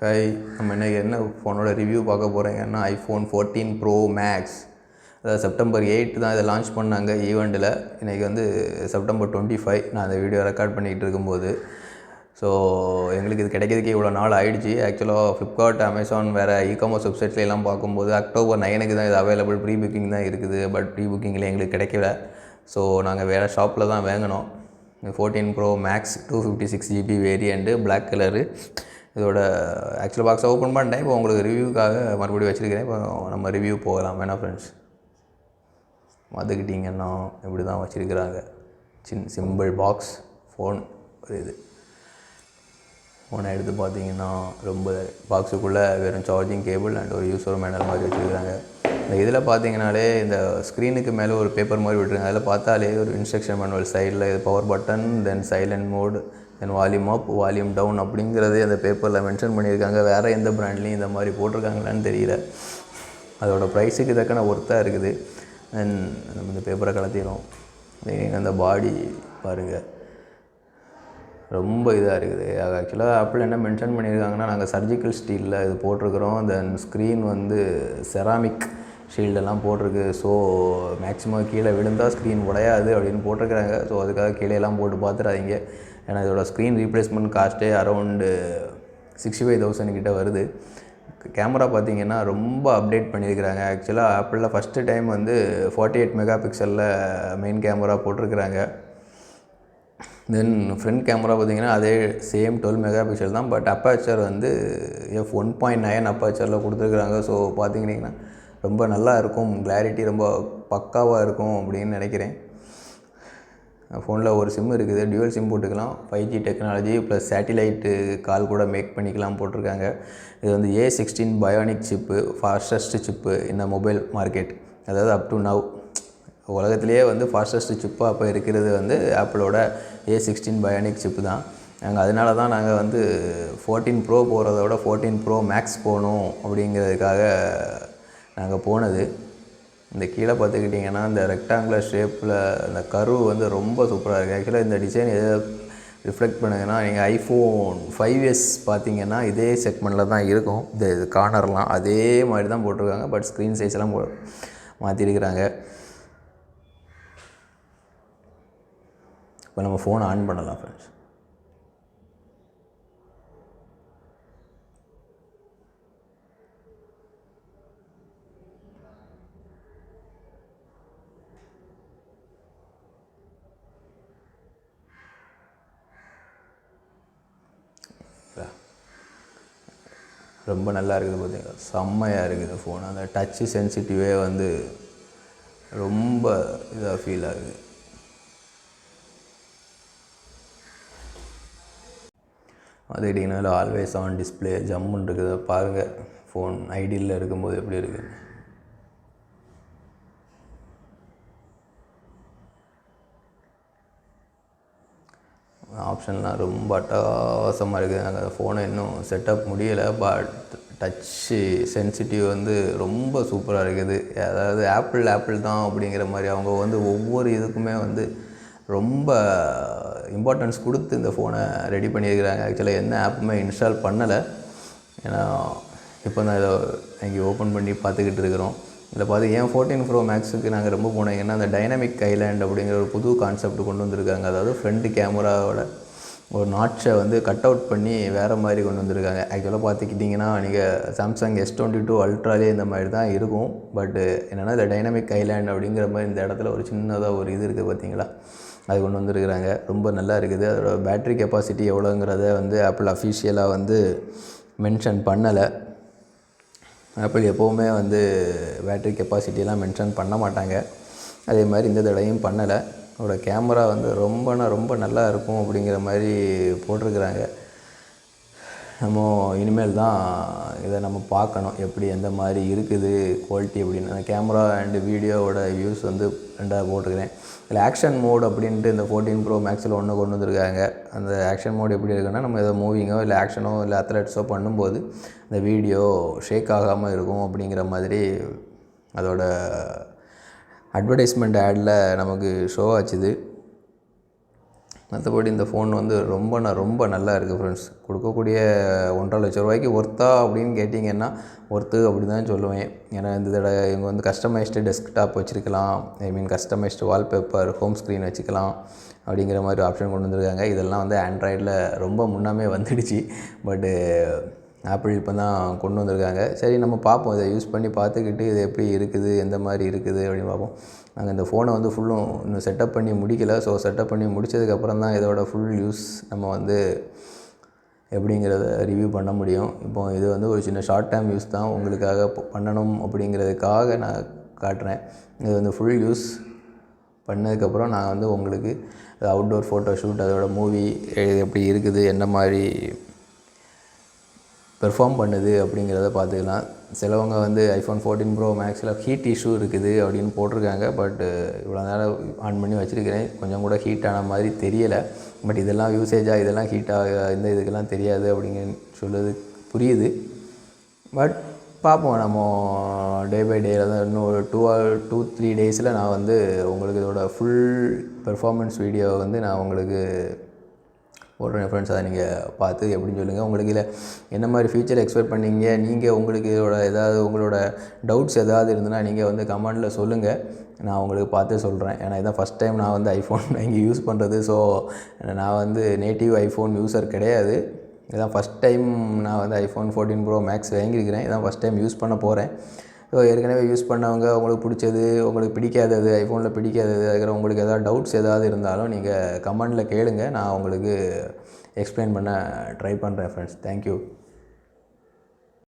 Hi, நம்ம இன்றைக்கி என்ன ஃபோனோட ரிவ்யூ பார்க்க போகிறீங்கன்னா ஐஃபோன் 14 ப்ரோ மேக்ஸ். அதாவது செப்டம்பர் 8 தான் இதை லான்ச் பண்ணாங்க ஈவெண்ட்டில். இன்றைக்கி வந்து செப்டம்பர் 25 நான் அந்த வீடியோ ரெக்கார்ட் பண்ணிகிட்டு இருக்கும்போது. ஸோ எங்களுக்கு இது கிடைக்கிறதுக்கே இவ்வளோ நாள் ஆகிடுச்சு. ஆக்சுவலாக ஃப்ளிப்கார்ட், அமேசான் வேறு இகாமர்ஸ் வெப்சைட்ஸ்லாம் பார்க்கும்போது அக்டோபர் 9 தான் இது அவைலபிள், ப்ரீ புக்கிங் தான் இருக்குது. பட் ப்ரீ புக்கிங்கில் எங்களுக்கு கிடைக்கல. ஸோ நாங்கள் வேறு ஷாப்பில் தான் வாங்கினோம். 14 pro max 256 GB variant, black colour. இதோட ஆக்சுவல் பாக்ஸை ஓப்பன் பண்ணிட்டேன். இப்போ உங்களுக்கு ரிவ்யூக்காக மறுபடியும் வச்சுருக்கிறேன். இப்போ நம்ம ரிவ்யூ போகலாம் வேணா ஃப்ரெண்ட்ஸ். பார்த்துக்கிட்டிங்கன்னா இப்படி தான் வச்சுருக்கிறாங்க. Simple box phone. இது ஃபோனை எடுத்து பார்த்தீங்கன்னா ரொம்ப பாக்ஸுக்குள்ளே வெறும் சார்ஜிங் கேபிள் அண்ட் ஒரு யூஸர் மேனுவல் மாதிரி வச்சுருக்காங்க. இந்த இதில் பார்த்தீங்கனாலே இந்த ஸ்க்ரீனுக்கு மேலே ஒரு பேப்பர் மாதிரி விட்டுருக்காங்க. அதில் பார்த்தாலே ஒரு இன்ஸ்ட்ரக்ஷன் மேனுவல் சைடில் இது பவர் பட்டன், தென் சைலண்ட் மோடு, தென் வால்யூம் அப், வால்யூம் டவுன் அப்படிங்கிறதே அந்த பேப்பரில் மென்ஷன் பண்ணியிருக்காங்க. வேறு எந்த ப்ராண்ட்லேயும் இந்த மாதிரி போட்டிருக்காங்களான்னு தெரியல. அதோட ப்ரைஸுக்கு தக்கன ஒர்த்தாக இருக்குது. தென் நம்ம இந்த பேப்பரை கலத்திடும். அந்த பாடி பாருங்கள், ரொம்ப இதாக இருக்குது. ஆக்சுவலாக ஆப்பிள் என்ன மென்ஷன் பண்ணியிருக்காங்கன்னா, நாங்கள் சர்ஜிக்கல் ஸ்டீலில் இது போட்டிருக்கிறோம். தென் ஸ்க்ரீன் வந்து செராமிக் ஷீல்டெல்லாம் போட்டிருக்கு. ஸோ மேக்ஸிமம் கீழே விழுந்தால் ஸ்க்ரீன் உடையாது அப்படின்னு போட்டிருக்கிறாங்க. ஸோ அதுக்காக கீழேலாம் போட்டு பார்த்துடாதீங்க. ஏன்னா இதோட ஸ்க்ரீன் ரீப்ளேஸ்மெண்ட் காஸ்ட்டே அரௌண்டு 65,000 கிட்ட வருது. கேமரா பார்த்திங்கன்னா ரொம்ப அப்டேட் பண்ணியிருக்கிறாங்க. ஆக்சுவலாக ஆப்பிளில் ஃபஸ்ட்டு டைம் வந்து 48 மெகா பிக்சலில் மெயின் கேமரா போட்டிருக்கிறாங்க. தென் ஃப்ரண்ட் கேமரா பார்த்திங்கன்னா அதே சேம் 12 மெகா பிக்சல் தான். பட் அப்பேச்சர் வந்து f1.9 அப்பேச்சரில் கொடுத்துருக்குறாங்க. ஸோ பார்த்திங்கன்னா ரொம்ப நல்லா இருக்கும், கிளாரிட்டி ரொம்ப பக்காவாக இருக்கும் அப்படின்னு நினைக்கிறேன். ஃபோனில் ஒரு சிம் இருக்குது, டியூவல் சிம் போட்டுக்கலாம். 5G டெக்னாலஜி ப்ளஸ் சேட்டிலைட்டு கால் கூட மேக் பண்ணிக்கலாம் போட்டிருக்காங்க. இது வந்து A16 bionic chip, fastest chip இந்த மொபைல் மார்க்கெட். அதாவது அப் டு நவ் உலகத்திலேயே வந்து ஃபாஸ்டஸ்ட் சிப்பாக அப்போ இருக்கிறது வந்து ஆப்பிளோட A16 பயோனிக் சிப்பு தான். அதனால தான் நாங்கள் வந்து 14 ப்ரோ போகிறத விட 14 ப்ரோ மேக்ஸ் போகணும் அப்படிங்கிறதுக்காக நாங்கள் போனது. இந்த கீழே பார்த்துக்கிட்டிங்கன்னா இந்த ரெக்டாங்குலர் ஷேப்பில் இந்த கர்வ் வந்து ரொம்ப சூப்பராக இருக்குது. ஆக்சுவலாக இந்த டிசைன் எதை ரிஃப்ளெக்ட் பண்ணுங்கன்னா, நீங்கள் ஐஃபோன் 5s பார்த்தீங்கன்னா இதே செக்மெண்ட்டில் தான் இருக்கும். இது கார்னர்லாம் அதே மாதிரி தான் போட்டிருக்காங்க. பட் ஸ்க்ரீன் சைஸ்லாம் மாற்றிருக்கிறாங்க. இப்போ நம்ம ஃபோனை ஆன் பண்ணலாம் ஃப்ரெண்ட்ஸ். ரொம்ப நல்லா இருக்குது பார்த்தீங்களா, செம்மையாக இருக்குது ஃபோன். அந்த டச்சு சென்சிட்டிவே வந்து ரொம்ப இதாக ஃபீல் ஆகுது. பார்த்துக்கிட்டிங்கன்னா ஆல்வேஸ் ஆன் டிஸ்பிளே ஜம்முன்னு இருக்குது. பாருங்கள் ஃபோன் ஐடியில் இருக்கும்போது எப்படி இருக்குது. ஆப்ஷன்லாம் ரொம்ப அட்டகாசமாக இருக்குது. நாங்கள் ஃபோனை இன்னும் செட்டப் முடியலை. பட் டச்சு சென்சிட்டிவ் வந்து ரொம்ப சூப்பராக இருக்குது. அதாவது ஆப்பிள் தான் அப்படிங்கிற மாதிரி அவங்க வந்து ஒவ்வொரு இதுக்குமே வந்து ரொம்ப இம்பார்ட்டன்ஸ் கொடுத்து இந்த ஃபோனை ரெடி பண்ணியிருக்கிறாங்க. ஆக்சுவலாக எந்த ஆப்புமே இன்ஸ்டால் பண்ணலை. ஏன்னா இப்போ நான் இதை இங்கே ஓப்பன் பண்ணி பார்த்துக்கிட்டு இருக்கிறோம். இதில் பார்த்து ஏன் 14 ப்ரோ மேக்ஸுக்கு நாங்கள் ரொம்ப போனீங்கன்னா அந்த டைனமிக் ஐலேண்ட் அப்படிங்கிற ஒரு புது கான்செப்ட் கொண்டு வந்திருக்காங்க. அதாவது ஃப்ரண்ட் கேமராவோட ஒரு நாட்சை வந்து கட் அவுட் பண்ணி வேறு மாதிரி கொண்டு வந்திருக்காங்க. ஆக்சுவலாக பார்த்துக்கிட்டிங்கன்னா நீங்கள் சாம்சங் S22 அல்ட்ராலே இந்த மாதிரி தான் இருக்கும். பட்டு என்னென்னா இந்த டைனமிக் ஐலேண்ட் அப்படிங்கிற மாதிரி இந்த இடத்துல ஒரு சின்னதாக ஒரு இது இருக்குது பார்த்தீங்களா, அது கொண்டு வந்திருக்கிறாங்க. ரொம்ப நல்லா இருக்குது. அதோட பேட்ரி கெப்பாசிட்டி எவ்வளோங்கிறத வந்து ஆப்பிள் அஃபிஷியலாக வந்து மென்ஷன் பண்ணலை. ஆப்பிள் எப்போவுமே வந்து பேட்ரி கெப்பாசிட்டியெல்லாம் மென்ஷன் பண்ண மாட்டாங்க. அதே மாதிரி இந்த தடவையும் பண்ணலை. அதோட கேமரா வந்து ரொம்ப நல்லா இருக்கும் அப்படிங்கிற மாதிரி போட்டிருக்கிறாங்க. நம்ம இனிமேல் தான் இதை நம்ம பார்க்கணும், எப்படி எந்த மாதிரி இருக்குது குவாலிட்டி அப்படின்னு. அந்த கேமரா அண்டு வீடியோவோட வியூஸ் வந்து ரெண்டாக போட்டிருக்கிறேன். இதில் ஆக்ஷன் மோட் அப்படின்ட்டு இந்த 14 ப்ரோ மேக்ஸில் ஒன்று கொண்டு வந்திருக்காங்க. அந்த ஆக்ஷன் மோட் எப்படி இருக்குன்னா, நம்ம எதோ மூவிங்கோ இல்லை ஆக்ஷனோ இல்லை அத்லெட்ஸோ பண்ணும்போது இந்த வீடியோ ஷேக் ஆகாமல் இருக்கும் அப்படிங்கிற மாதிரி அதோட அட்வர்டைஸ்மெண்ட் ஆடில் நமக்கு ஷோ ஆச்சுது. மற்றபடி இந்த ஃபோன் வந்து ரொம்ப நல்லா இருக்குது ஃப்ரெண்ட்ஸ். கொடுக்கக்கூடிய 1,50,000 ரூபாய்க்கு ஒர்த்தா அப்படின்னு கேட்டிங்கன்னா ஒர்த்து அப்படி தான் சொல்லுவேன். ஏன்னா இந்த தடவை இவங்க வந்து கஸ்டமைஸ்டு டெஸ்க்டாப் வச்சுருக்கலாம், கஸ்டமைஸ்டு வால்பேப்பர், ஹோம் ஸ்க்ரீன் வச்சுக்கலாம் அப்படிங்கிற மாதிரி ஆப்ஷன் கொண்டு வந்திருக்காங்க. இதெல்லாம் வந்து ஆண்ட்ராய்டில் ரொம்ப முன்னாமே வந்துடுச்சு. பட்டு ஆப்பிள் இப்போ தான் கொண்டு வந்திருக்காங்க. சரி, நம்ம பார்ப்போம், இதை யூஸ் பண்ணி பார்த்துக்கிட்டு இது எப்படி இருக்குது, எந்த மாதிரி இருக்குது அப்படின்னு பார்ப்போம். நாங்கள் இந்த ஃபோனை வந்து ஃபுல்லும் இன்னும் செட்டப் பண்ணி முடிக்கலை. ஸோ செட்டப் பண்ணி முடித்ததுக்கப்புறம் தான் இதோட ஃபுல் யூஸ் நம்ம வந்து எப்படிங்கிறத ரிவ்யூ பண்ண முடியும். இப்போ இது வந்து ஒரு சின்ன ஷார்ட் டைம் யூஸ் தான், உங்களுக்காக பண்ணணும் அப்படிங்கிறதுக்காக நான் காட்டுறேன். இது வந்து ஃபுல் யூஸ் பண்ணதுக்கப்புறம் நான் வந்து உங்களுக்கு அவுட்டோர் ஃபோட்டோ ஷூட், அதோட மூவி எப்படி இருக்குது, என்ன மாதிரி பெர்ஃபார்ம் பண்ணுது அப்படிங்கிறத பார்த்துக்கலாம். சிலவங்க வந்து iPhone 14 Pro Maxில் ஹீட் இஷ்யூ இருக்குது அப்படின்னு போட்டிருக்காங்க. பட் இவ்வளோ நேரம் ஆன் பண்ணி வச்சுருக்கிறேன், கொஞ்சம் கூட ஹீட் ஆன மாதிரி தெரியலை. பட் இதெல்லாம் யூசேஜாக, இதெல்லாம் ஹீட்டாக இந்த இதுக்கெல்லாம் தெரியாது அப்படிங்க சொல்லுறது புரியுது. பட் பார்ப்போம், நம்ம டே பை டே தான். இன்னும் ஒரு 2-3 டேஸில் நான் வந்து உங்களுக்கு இதோட ஃபுல் பெர்ஃபார்மன்ஸ் வீடியோவை வந்து நான் உங்களுக்கு போடுறேன் ஃப்ரெண்ட்ஸ். அதை நீங்கள் பார்த்து எப்படின்னு சொல்லுங்கள். உங்களுக்கு இதில் என்ன மாதிரி ஃபீச்சர் எக்ஸ்பெக்ட் பண்ணீங்க, நீங்கள் உங்களுக்கு இதோட ஏதாவது உங்களோட டவுட்ஸ் ஏதாவது இருந்ததுன்னா நீங்கள் வந்து கமெண்டில் சொல்லுங்கள், நான் உங்களுக்கு பார்த்து சொல்கிறேன். ஏன்னா இதான் ஃபஸ்ட் டைம் நான் வந்து ஐஃபோன் இங்கே யூஸ் பண்ணுறது. ஸோ நான் வந்து நேட்டிவ் ஐஃபோன் யூஸர் கிடையாது. இதான் ஃபஸ்ட் டைம் நான் வந்து iPhone 14 Pro Max வாங்கியிருக்கிறேன். இதான் ஃபஸ்ட் டைம் யூஸ் பண்ண போகிறேன். ஸோ ஏற்கனவே யூஸ் பண்ணவங்க, உங்களுக்கு பிடிச்சது, உங்களுக்கு பிடிக்காதது, ஐஃபோனில் பிடிக்காதது, அதுக்கப்புறம் உங்களுக்கு எதாவது டவுட்ஸ் ஏதாவது இருந்தாலும் நீங்கள் கமெண்டில் கேளுங்க, நான் உங்களுக்கு எக்ஸ்பிளைன் பண்ண ட்ரை பண்ணுறேன் ஃப்ரெண்ட்ஸ். தேங்க்யூ.